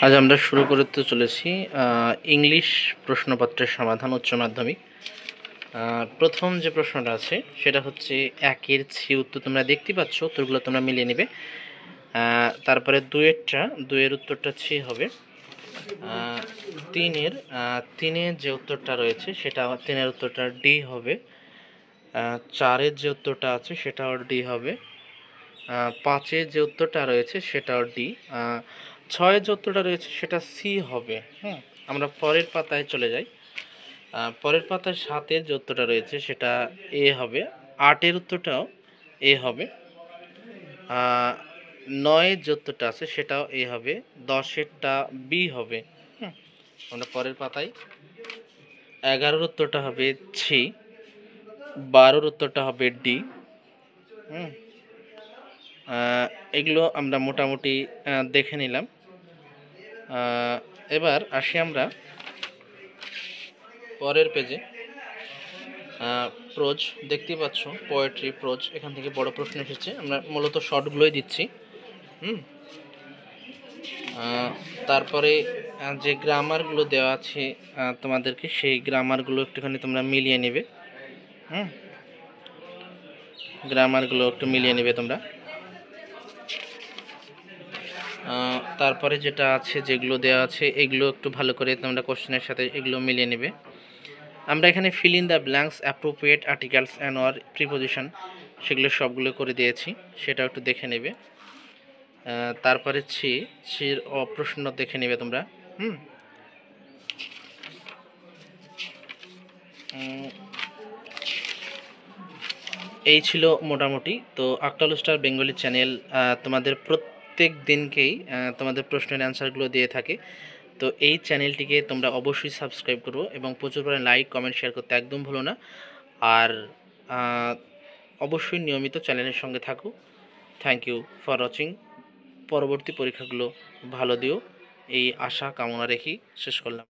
আজ আমরা শুরু করতে চলেছি ইংলিশ প্রশ্নপত্রের সমাধান উচ্চ মাধ্যমিক। প্রথম যে প্রশ্নটা আছে সেটা হচ্ছে 1-এর ছি উত্তর তোমরা দেখতে পাচ্ছ, উত্তরগুলো তোমরা মিলিয়ে নেবে। তারপরে 2-এর উত্তরটা ছি হবে। 3-এর যে উত্তরটা রয়েছে সেটা 3-এর উত্তরটা ডি হবে। 4-এর যে উত্তরটা আছে সেটাও ডি হবে। 5-এর যে উত্তরটা রয়েছে সেটাও ডি। 6-এর যে উত্তরটা রয়েছে সেটা সি হবে। আমরা পরের পাতায় চলে যাই। পরের পাতায় 7-এর যে উত্তরটা রয়েছে সেটা এ হবে। 8-এর উত্তরটাও এ হবে। 9-এর যে উত্তরটা আছে সেটাও এ হবে। 10-এরটা বি হবে। আমরা পরের পাতায় 11-এর উত্তরটা হবে ছি। 12-এর উত্তরটা হবে ডি। এগুলো আমরা মোটামুটি দেখে নিলাম। এবার আসি আমরা পরের পেজে। প্রোজ দেখতেই পাচ্ছ, পোয়েট্রি, প্রোজ, এখান থেকে বড় প্রশ্ন এসেছে। আমরা মূলত শর্টগুলোই দিচ্ছি। তারপরে যে গ্রামারগুলো দেওয়া আছে তোমাদেরকে, সেই গ্রামারগুলো একটুখানি তোমরা মিলিয়ে নেবে। গ্রামারগুলো একটু মিলিয়ে নেবে তোমরা। তারপরে যেটা আছে, যেগুলো দেওয়া আছে এগুলো একটু ভালো করে তোমরা কোশ্চেনের সাথে এগুলো মিলিয়ে নেবে। আমরা এখানে fill in the blanks, appropriate articles and or preposition, সেগুলো সবগুলো করে দিয়েছি, সেটা একটু দেখে নেবে। তারপরে ছির প্রশ্ন দেখে নেবে তোমরা। এই ছিল মোটামুটি। তো আক্তাল স্টার বেঙ্গলি চ্যানেল তোমাদের প্রত্যেক দিনকেই তোমাদের প্রশ্নের অ্যান্সারগুলো দিয়ে থাকে। তো এই চ্যানেলটিকে তোমরা অবশ্যই সাবস্ক্রাইব করো এবং প্রচুর পরিমাণে লাইক, কমেন্ট, শেয়ার করতে একদম ভুলো না। আর অবশ্যই নিয়মিত চ্যানেলের সঙ্গে থাকো। Thank you for watching. পরবর্তী পরীক্ষাগুলো ভালো দিও, এই আশা কামনা রেখেই শেষ করলাম।